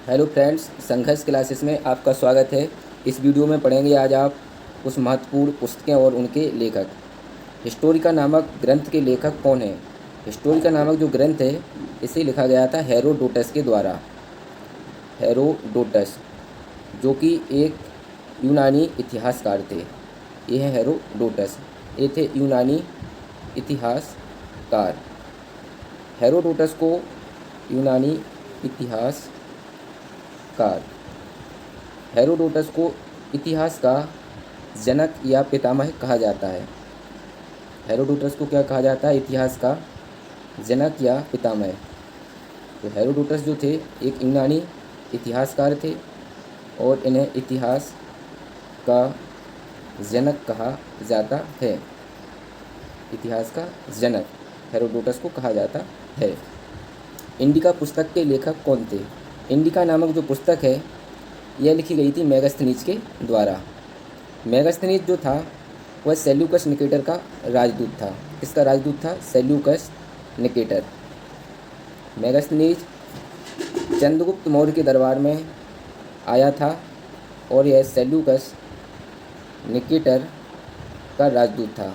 Hello friends, संघर्ष classes में आपका स्वागत है। इस वीडियो में पढ़ेंगे आज आप कुछ महत्वपूर्ण पुस्तकें और उनके लेखक। हिस्टोरिका नामक ग्रंथ के लेखक कौन है? हिस्टोरिका नामक जो ग्रंथ है इसे लिखा गया था हेरोडोटस के द्वारा। हेरोडोटस जो कि एक यूनानी इतिहासकार थे। ये है हेरोडोटस, ये थे यूनानी इतिहासकार। हेरोडोटस को यूनानी इतिहासकार हेरोडोटस को इतिहास का जनक या पितामह कहा जाता है। हेरोडोटस को क्या कहा जाता है? इतिहास का जनक या पितामह। तो हेरोडोटस जो थे एक यूनानी इतिहासकार थे और इन्हें इतिहास का जनक कहा जाता है। इतिहास का जनक हेरोडोटस को कहा जाता है। इंडिका पुस्तक के लेखक कौन थे? इंडिका नामक जो पुस्तक है यह लिखी गई थी मेगास्थनीज के द्वारा। मेगास्थनीज जो था वह सेल्यूकस निकेटर का राजदूत था। किसका राजदूत था? Seleucus Nicator. Megasthenes Chandragupta Maurya के दरबार में आया था और यह सेल्यूकस निकेटर का राजदूत था।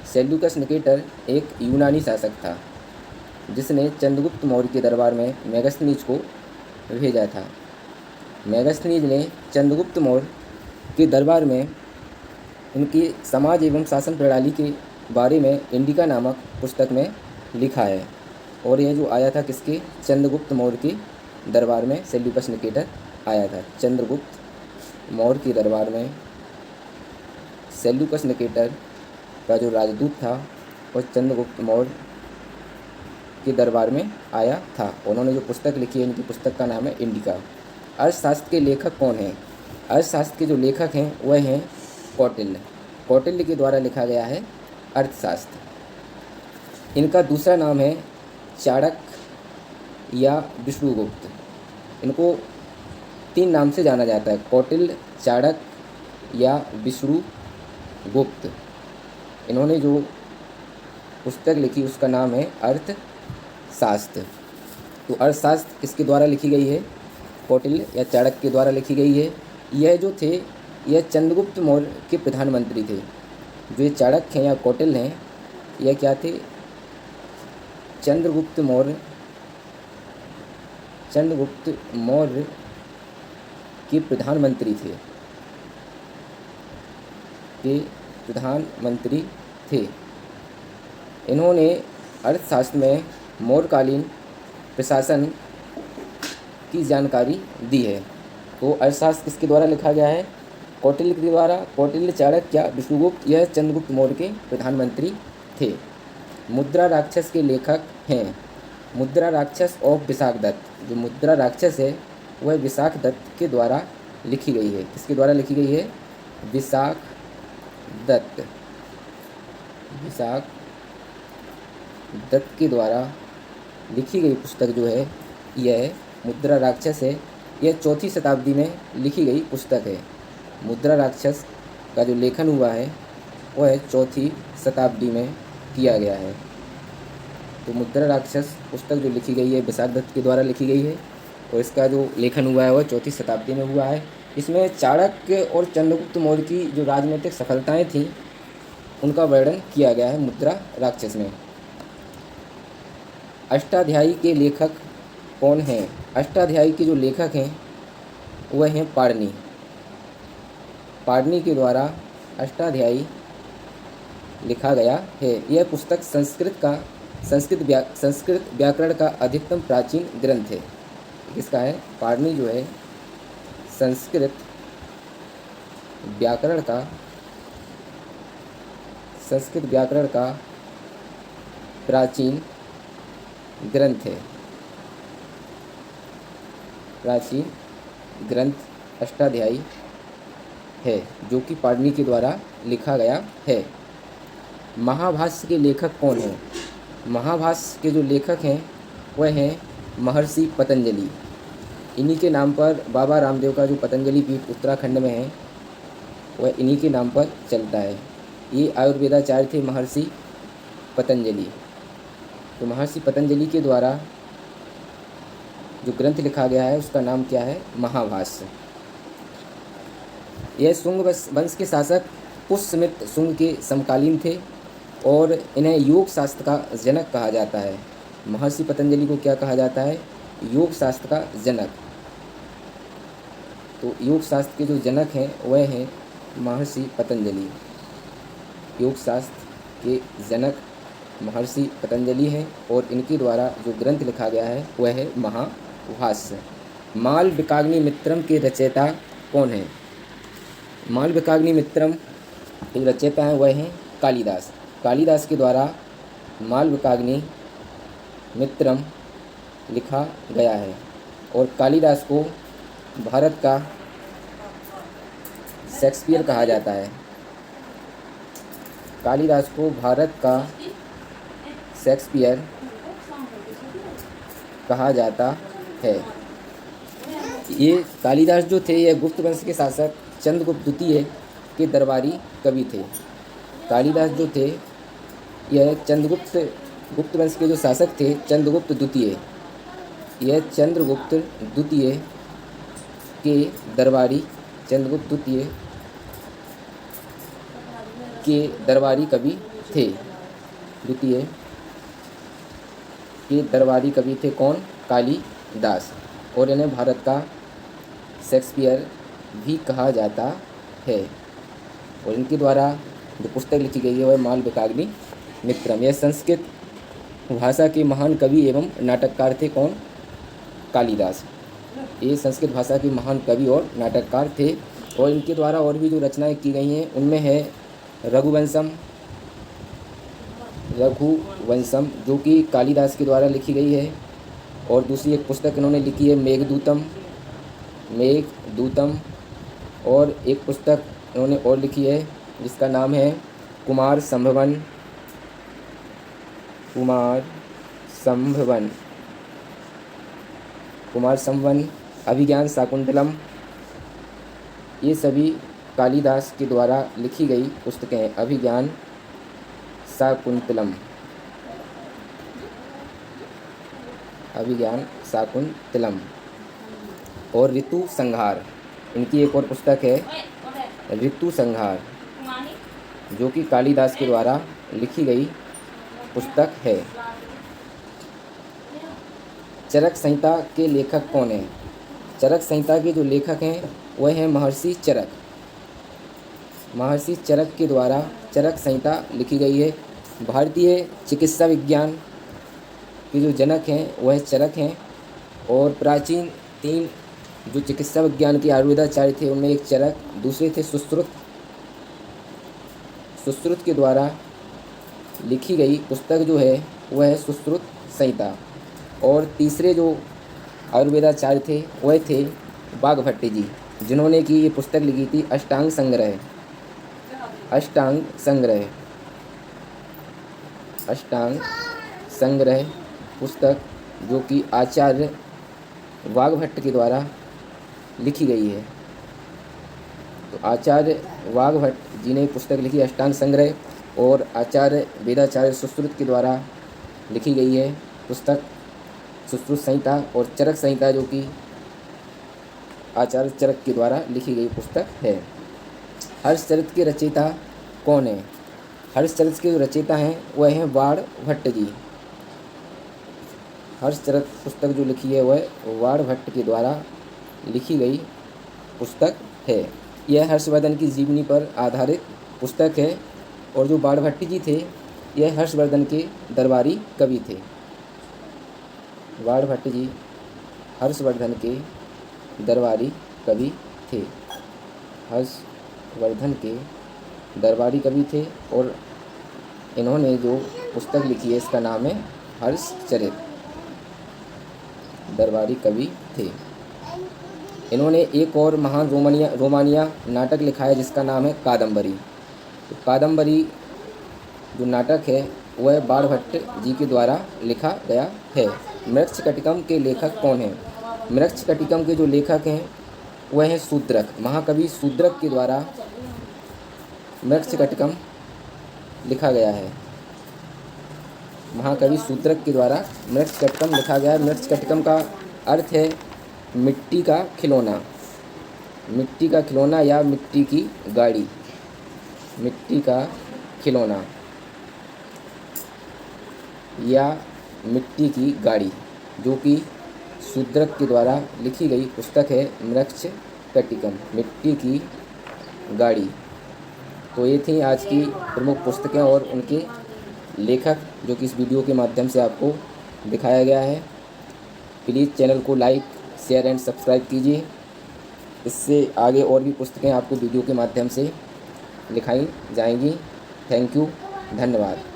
सेल्यूकस निकेटर एक यूनानी शासक था जिसने चंद्रगुप्त मौर्य के दरबार में मेगास्थनीज को भेजा था। मेगास्थनीज ने चंद्रगुप्त मौर्य के दरबार में उनकी समाज एवं शासन प्रणाली के बारे में इंडिका नामक पुस्तक में लिखा है। और यह जो आया था किसके? चंद्रगुप्त मौर्य के दरबार में सेल्यूकस निकेटर आया था। चंद्रगुप्त मौर्य के दरबार में सेल्यूकस निकेटर का जो राजदूत था वह चंद्रगुप्त मौर्य के दरबार में आया था। उन्होंने जो पुस्तक लिखी है, इनकी पुस्तक का नाम है इंडिका। अर्थशास्त्र के लेखक कौन हैं? अर्थशास्त्र के जो लेखक हैं वह हैं कौटिल्य के द्वारा लिखा गया है अर्थशास्त्र। इनका दूसरा नाम है चाणक्य या विष्णुगुप्त। इनको 3 नाम से जाना जाता है: कौटिल्य, चाणक्य या विष्णुगुप्त। इन्होंने जो पुस्तक लिखी उसका नाम है अर्थशास्त्र। तो अर्थशास्त्र किसके द्वारा लिखी गई है? कौटिल्य या चाणक्य के द्वारा लिखी गई है। यह जो थे यह चंद्रगुप्त मौर्य के प्रधानमंत्री थे। जो ये चाणक्य हैं या कौटिल्य हैं यह क्या थे? चंद्रगुप्त मौर्य के प्रधानमंत्री थे। इन्होंने अर्थशास्त्र में मौर्यकालीन प्रशासन की जानकारी दी है। तो अर्थशास्त्र किसके द्वारा लिखा गया है? कौटिल्य के द्वारा। कौटिल्य, चाणक्य या विष्णुगुप्त यह चंद्रगुप्त मौर्य के प्रधानमंत्री थे। मुद्रा राक्षस के लेखक हैं मुद्रा राक्षस और विशाख दत्त। जो मुद्रा राक्षस है वह विशाख दत्त के द्वारा लिखी गई है। किसके द्वारा लिखी गई है? विशाख दत्त के द्वारा लिखी गई पुस्तक जो है यह मुद्रा राक्षस है। यह 4वीं शताब्दी में लिखी गई पुस्तक है। मुद्रा राक्षस का जो लेखन हुआ है वह 4वीं शताब्दी में किया गया है। तो मुद्रा राक्षस पुस्तक जो लिखी गई है विशाख दत्त के द्वारा लिखी गई है और इसका जो लेखन हुआ है वह 4वीं शताब्दी में हुआ है। इसमें चाणक्य और चंद्रगुप्त मौर्य की जो राजनीतिक सफलताएं थीं उनका वर्णन किया गया है मुद्रा राक्षस में। अष्टाध्यायी के लेखक कौन हैं? अष्टाध्यायी के जो लेखक हैं वह हैं पाणिनि। पाणिनि के द्वारा अष्टाध्यायी लिखा गया है। यह पुस्तक संस्कृत व्याकरण का अधिकतम प्राचीन ग्रंथ है। किसका है? पाणिनि जो है संस्कृत व्याकरण का प्राचीन ग्रंथ है। प्राचीन ग्रंथ अष्टाध्यायी है जो कि पाणिनि के द्वारा लिखा गया है। महाभाष्य के लेखक कौन हैं? महाभाष्य के जो लेखक हैं वह हैं महर्षि पतंजलि। इन्हीं के नाम पर बाबा रामदेव का जो पतंजलि पीठ उत्तराखंड में है वह इन्हीं के नाम पर चलता है। ये आयुर्वेदाचार्य थे महर्षि पतंजलि। तो महर्षि पतंजलि के द्वारा जो ग्रंथ लिखा गया है उसका नाम क्या है? महाभाष्य। यह शुंग वंश के शासक पुष्यमित्र शुंग के समकालीन थे और इन्हें योग शास्त्र का जनक कहा जाता है। महर्षि पतंजलि को क्या कहा जाता है? योग शास्त्र का जनक। तो योग शास्त्र के जो जनक हैं वह हैं महर्षि पतंजलि। योग शास्त्र के जनक महर्षि पतंजलि हैं और इनके द्वारा जो ग्रंथ लिखा गया है वह है महाभाष्य। मालविकाग्निमित्रम के रचयिता कौन है? मालविकाग्निमित्रम के रचयिता हैं वह हैं कालिदास। कालिदास के द्वारा मालविकाग्निमित्रम लिखा गया है और कालिदास को भारत का शेक्सपियर कहा जाता है। कालिदास को भारत का शेक्सपियर कहा जाता है। ये कालिदास जो थे यह गुप्त वंश के शासक चंद्रगुप्त द्वितीय के दरबारी कवि थे। कालिदास जो थे यह गुप्त वंश के जो शासक थे चंद्रगुप्त द्वितीय, यह चंद्रगुप्त द्वितीय के दरबारी चंद्रगुप्त द्वितीय के दरबारी कवि थे। द्वितीय के दरबारी कवि थे कौन? कालिदास। और इन्हें भारत का शेक्सपियर भी कहा जाता है। और इनके द्वारा जो पुस्तक लिखी गई है वह मालविकाग्निमित्रम। यह संस्कृत भाषा के महान कवि एवं नाटककार थे कौन? कालिदास। ये संस्कृत भाषा के महान कवि और नाटककार थे। और इनके द्वारा और भी जो रचनाएं की गई हैं उनमें है रघुवंशम जो कि कालिदास के द्वारा लिखी गई है। और दूसरी एक पुस्तक इन्होंने लिखी है मेघदूतम। और एक पुस्तक इन्होंने और लिखी है जिसका नाम है कुमार संभवन, अभिज्ञान शाकुंतलम। ये सभी कालिदास के द्वारा लिखी गई पुस्तकें हैं। अभिज्ञान शाकुंतलम और ऋतु संहार। इनकी एक और पुस्तक है ऋतु संहार जो कि कालिदास के द्वारा लिखी गई पुस्तक है। चरक संहिता के लेखक कौन हैं? चरक संहिता के जो लेखक हैं वह हैं महर्षि चरक। महर्षि चरक के द्वारा चरक संहिता लिखी गई है। भारतीय चिकित्सा विज्ञान के जो जनक हैं वह चरक हैं। और प्राचीन 3 जो चिकित्सा विज्ञान के आयुर्वेदाचार्य थे उनमें एक चरक, दूसरे थे सुश्रुत के द्वारा लिखी गई पुस्तक जो है वह है सुश्रुत संहिता। और तीसरे जो आयुर्वेदाचार्य थे वह थे वाघभट्ट जी, जिन्होंने कि ये पुस्तक लिखी थी अष्टांग संग्रह पुस्तक, जो कि आचार्य वाघभट्ट के द्वारा लिखी गई है। तो आचार्य वाघभट्ट जी ने पुस्तक लिखी अष्टांग संग्रह और आचार्य वेदाचार्य सुश्रुत के द्वारा लिखी गई है पुस्तक सुश्रुत संहिता। और चरक संहिता जो कि आचार्य चरक के द्वारा लिखी गई पुस्तक है। हर्षचरित के रचयिता कौन है? हर्षचरित के जो रचयिता हैं वह हैं वाणभट्ट जी। हर्षचरित पुस्तक जो लिखी है वह वाणभट्ट के द्वारा लिखी गई पुस्तक है। यह हर्षवर्धन की जीवनी पर आधारित पुस्तक है। और जो वाणभट्ट जी थे यह हर्षवर्धन के दरबारी कवि थे। वाणभट्ट जी हर्षवर्धन के दरबारी कवि थे। हर्षवर्धन के दरबारी कवि थे और इन्होंने जो पुस्तक लिखी है इसका नाम है हर्षचरित। दरबारी कवि थे। इन्होंने एक और महान रोमानिया नाटक लिखा है जिसका नाम है कादम्बरी। तो कादम्बरी जो नाटक है वह वाणभट्ट जी के द्वारा लिखा गया है। मृच्छकटिकम के लेखक कौन हैं? मृच्छकटिकम के जो लेखक हैं वह हैं शूद्रक। महाकवि शूद्रक के द्वारा मृच्छकटिकम लिखा गया है। महाकवि शूद्रक के द्वारा मृच्छकटिकम लिखा गया है। मृच्छकटिकम का अर्थ है मिट्टी का खिलौना। मिट्टी का खिलौना या मिट्टी की गाड़ी। मिट्टी का खिलौना या मिट्टी की गाड़ी, जो कि शूद्रक के द्वारा लिखी गई पुस्तक है मृक्ष कटिकम, मिट्टी की गाड़ी। तो ये थी आज की प्रमुख पुस्तकें और उनके लेखक, जो कि इस वीडियो के माध्यम से आपको दिखाया गया है। प्लीज़ चैनल को लाइक, शेयर एंड सब्सक्राइब कीजिए। इससे आगे और भी पुस्तकें आपको वीडियो के माध्यम से दिखाई जाएंगी। थैंक यू, धन्यवाद।